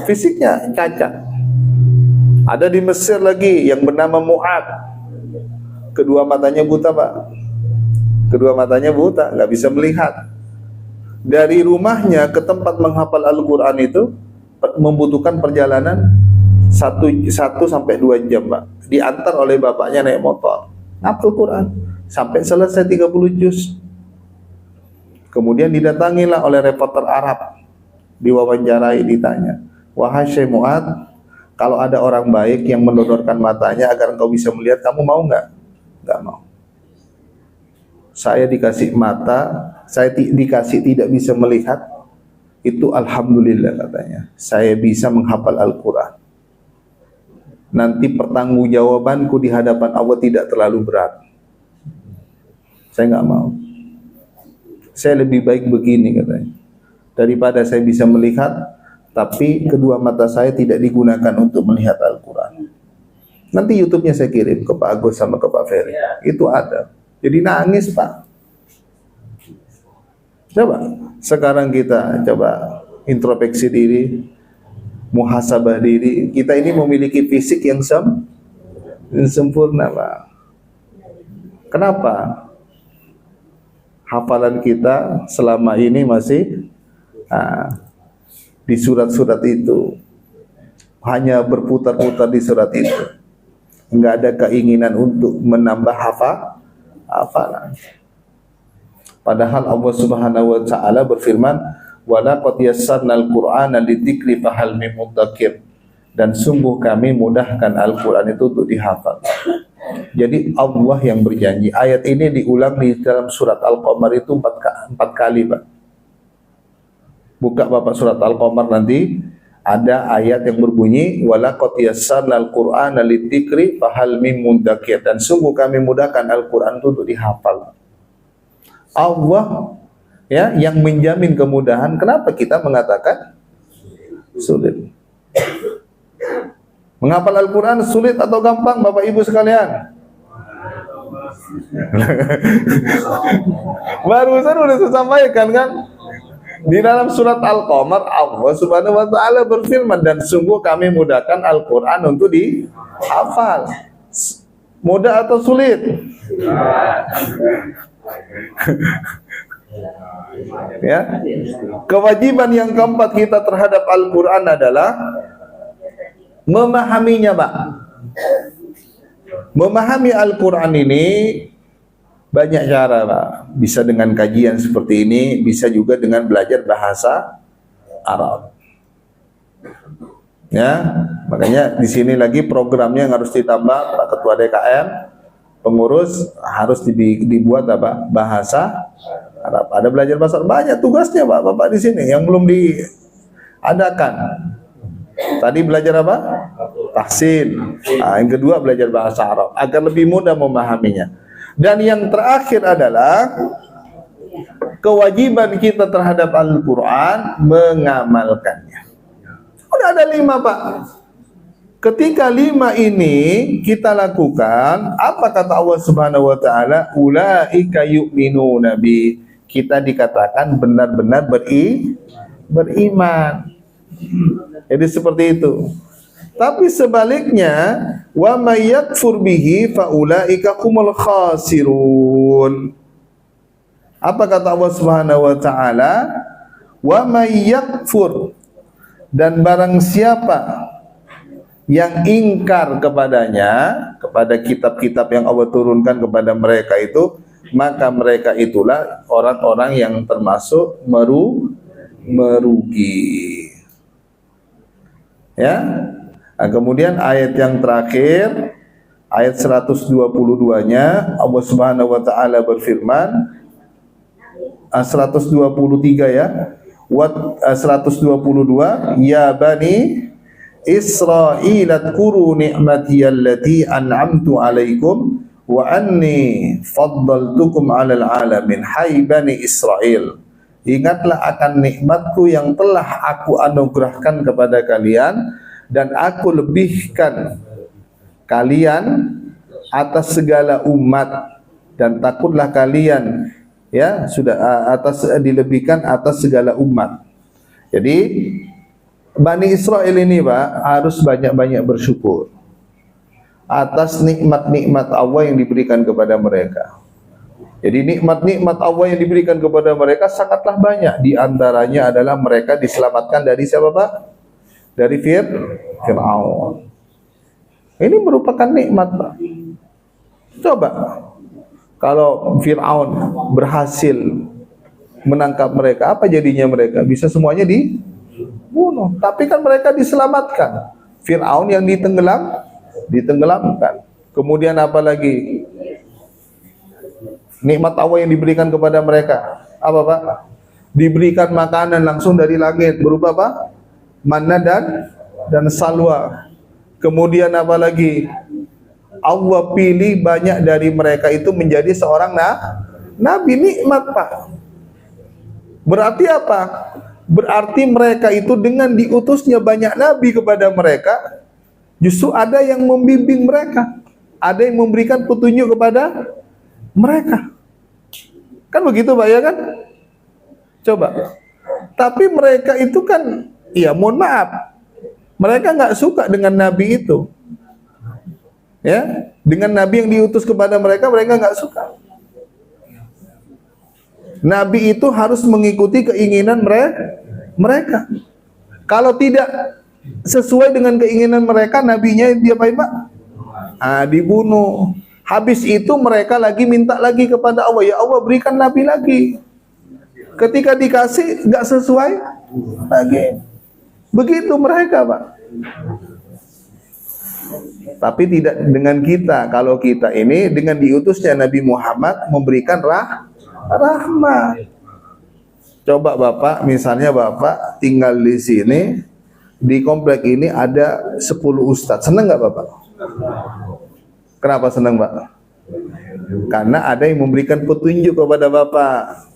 Fisiknya cacat. Ada di Mesir lagi yang bernama Mu'ad. Kedua matanya buta, Pak. Kedua matanya buta, nggak bisa melihat. Dari rumahnya ke tempat menghafal Al-Quran itu membutuhkan perjalanan 1 sampai 2 jam, Pak. Diantar oleh bapaknya naik motor. Hafal Quran sampai selesai 30 juz. Kemudian didatangilah oleh reporter Arab, diwawancarai, ditanya, "Wahai Syekh Mu'ad, kalau ada orang baik yang mendonorkan matanya agar engkau bisa melihat, kamu mau nggak?" Nggak mau. Saya dikasih mata, saya dikasih tidak bisa melihat, itu alhamdulillah katanya, saya bisa menghafal Al-Quran. Nanti pertanggungjawabanku di hadapan Allah tidak terlalu berat. Saya nggak mau. Saya lebih baik begini katanya, daripada saya bisa melihat tapi kedua mata saya tidak digunakan untuk melihat Al-Quran. Nanti YouTube-nya saya kirim ke Pak Agus sama ke Pak Ferry. Itu ada. Jadi nangis Pak. Coba sekarang kita coba introspeksi diri, muhasabah diri. Kita ini memiliki fisik yang sempurna Pak. Kenapa hafalan kita selama ini masih di surat-surat itu, hanya berputar-putar di surat itu, nggak ada keinginan untuk menambah hafalan. Padahal Allah Subhanahu wa taala berfirman, "Wala qad yassarnal Qur'ana lidzikri fahal mim mudzakir." Dan sungguh kami mudahkan Al-Qur'an itu untuk dihafal. Jadi Allah yang berjanji. Ayat ini diulang di dalam surat Al-Qamar itu empat kali, Pak. Buka Bapak surat Al-Qamar nanti, ada ayat yang berbunyi, "Wala qad yassarnal Qur'ana lidzikri fahal mim mudzakir." Dan sungguh kami mudahkan Al-Qur'an itu untuk dihafal. Allah ya yang menjamin kemudahan. Kenapa kita mengatakan sulit? Menghafal Al-Quran sulit atau gampang Bapak Ibu sekalian? Barusan udah saya sampaikan kan, di dalam surat Al-Qamar Allah Subhanahu wa taala berfirman, dan sungguh kami mudahkan Al-Quran untuk dihafal. Mudah atau sulit? Ya, kewajiban yang keempat kita terhadap Al-Quran adalah memahaminya, Pak. Memahami Al-Quran ini banyak cara, Pak. Bisa dengan kajian seperti ini, bisa juga dengan belajar bahasa Arab. Ya, makanya di sini lagi programnya yang harus ditambah, Pak Ketua DKM, pengurus harus dibuat apa? Bahasa Arab. Ada belajar bahasa Arab, banyak tugasnya Pak Bapak di sini yang belum diadakan. Tadi belajar apa? Tahsin. Nah, yang kedua belajar bahasa Arab agar lebih mudah memahaminya. Dan yang terakhir adalah kewajiban kita terhadap Al-Quran mengamalkannya. Udah ada 5 Pak. Ketika 5 ini kita lakukan, apa kata Allah Subhanahu wa taala? Ulaika yu'minuna bi. Kita dikatakan benar-benar beriman. Jadi seperti itu. Tapi sebaliknya, wa may yakfur bihi fa ulaika humul khasirun. Apa kata Allah Subhanahu wa taala? Wa may yakfur, dan barang siapa yang ingkar kepadanya, kepada kitab-kitab yang Allah turunkan kepada mereka itu, maka mereka itulah orang-orang yang termasuk merugi. Ya. Nah, kemudian ayat yang terakhir, ayat 122-nya, Allah Subhanahu wa taala berfirman, 123 ya. 122, ya bani Israil adkuru ni'mati allati an'amtu alaikum wa anni faddaltukum 'alal 'alamin. Hai bani Israel, ingatlah akan nikmatku yang telah aku anugerahkan kepada kalian, dan aku lebihkan kalian atas segala umat, dan takutlah kalian ya sudah dilebihkan atas segala umat. Jadi Bani Israel ini Pak harus banyak-banyak bersyukur atas nikmat-nikmat Allah yang diberikan kepada mereka. Jadi nikmat-nikmat Allah yang diberikan kepada mereka sangatlah banyak. Di antaranya adalah mereka diselamatkan dari siapa Pak? Dari Fir'aun. Ini merupakan nikmat Pak. Coba kalau Fir'aun berhasil menangkap mereka, apa jadinya mereka? Bisa semuanya dibunuh. Tapi kan mereka diselamatkan. Fir'aun yang ditenggelamkan. Kemudian apa lagi? Nikmat Allah yang diberikan kepada mereka. Apa Pak? diberikan makanan langsung dari langit berupa apa? Manna dan salwa. Kemudian apa lagi? Allah pilih banyak dari mereka itu menjadi seorang nabi. Nikmat, Pak. Berarti apa? Berarti mereka itu dengan diutusnya banyak nabi kepada mereka, justru ada yang membimbing mereka, ada yang memberikan petunjuk kepada mereka. Kan begitu, Pak, ya kan? Coba. Tapi mereka itu kan, ya mohon maaf, mereka nggak suka dengan nabi itu. Ya, dengan nabi yang diutus kepada mereka nggak suka. Nabi itu harus mengikuti keinginan mereka. Kalau tidak sesuai dengan keinginan mereka, nabinya diapain, Pak? Dibunuh. Habis itu mereka lagi minta lagi kepada Allah, ya Allah berikan nabi lagi. Ketika dikasih nggak sesuai lagi. Begitu mereka, Pak. Tapi tidak dengan kita. Kalau kita ini dengan diutusnya Nabi Muhammad memberikan rahmat. Coba Bapak, misalnya Bapak tinggal di sini, di komplek ini ada 10 ustadz. Senang nggak Bapak? Kenapa senang, Pak? Karena ada yang memberikan petunjuk kepada Bapak.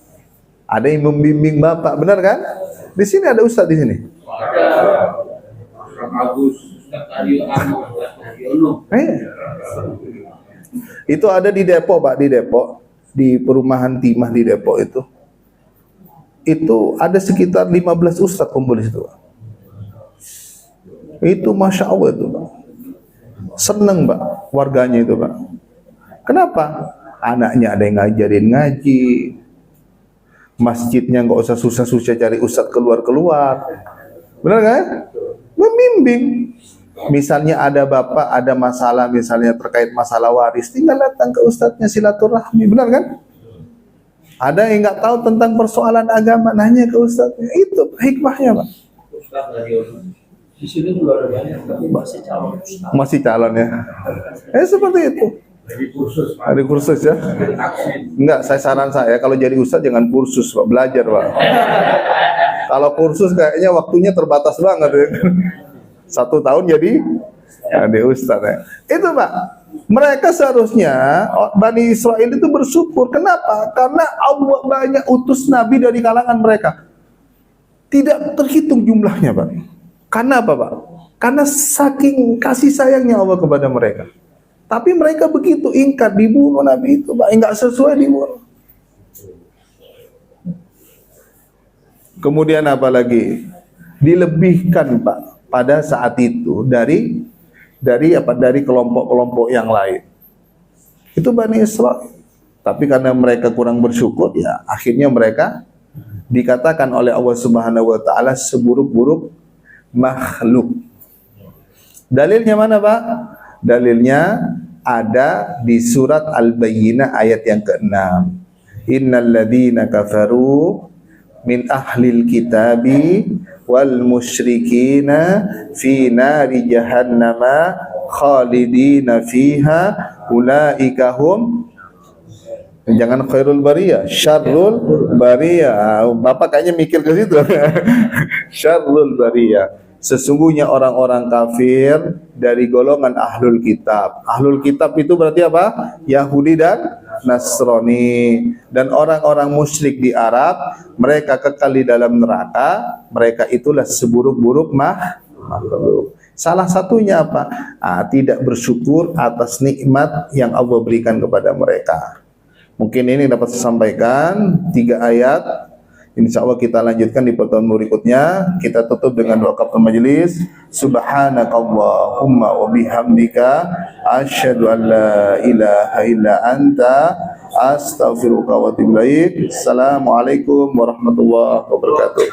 Ada yang membimbing Bapak, benar kan? Di sini ada ustadz di sini. Itu ada di Depok, Pak, di Depok, di perumahan Timah di Depok itu. Itu ada sekitar 15 ustadz kumpul di situ, Pak. Itu Masya Allah itu, Pak. Seneng, Pak, warganya itu, Pak. Kenapa? Anaknya ada yang ngajarin ngaji. Masjidnya nggak usah susah-susah cari ustadz keluar-keluar. Benar kan? Membimbing. Misalnya ada bapak, ada masalah misalnya terkait masalah waris, tinggal datang ke ustadznya, silaturahmi. Benar kan? Ada yang nggak tahu tentang persoalan agama, nanya ke ustadznya. Itu hikmahnya, Pak. Di sini juga ada banyak, tapi masih calon. Masih calon ya. Seperti itu. Ada kursus ya? Enggak, saran saya kalau jadi ustadz jangan kursus, Pak, belajar, Pak. Kalau kursus kayaknya waktunya terbatas banget ya. 1 tahun jadi ustadz ya. Itu, Pak. Mereka seharusnya Bani Israel itu bersyukur. Kenapa? Karena Allah banyak utus nabi dari kalangan mereka. Tidak terhitung jumlahnya, Pak. Karena apa, Pak? Karena saking kasih sayangnya Allah kepada mereka. Tapi mereka begitu ingkar, dibunuh nabi itu, Pak. Enggak sesuai dibunuh. Kemudian apa lagi? Dilebihkan, Pak, pada saat itu dari kelompok-kelompok yang lain. Itu Bani Israel. Tapi karena mereka kurang bersyukur, ya akhirnya mereka dikatakan oleh Allah Subhanahu wa taala seburuk-buruk makhluk. Dalilnya mana, Pak? Dalilnya ada di surat Al-Bayyinah ayat yang ke-6. Innal ladzina kafaru min ahlil kitabi wal musyrikina fi nari jahannama khalidina fiha ulaika hum, jangan khairul bariyah, syarrul bariyah. Bapak kayaknya mikir ke situ. Syarrul bariyah. Sesungguhnya orang-orang kafir dari golongan ahlul kitab. Ahlul kitab itu berarti apa? Yahudi dan Nasrani. Dan orang-orang musyrik di Arab, mereka kekal di dalam neraka. Mereka itulah seburuk-buruk makhluk. Salah satunya apa? Tidak bersyukur atas nikmat yang Allah berikan kepada mereka. Mungkin ini dapat saya sampaikan 3 ayat. Insya Allah kita lanjutkan di pertemuan berikutnya. Kita tutup dengan doa kafatul majelis. Subhanakallahumma wa bihamdika asyhadu an la ilaha illa anta astaghfiruka wa atubu ilaik. Assalamualaikum warahmatullahi wabarakatuh.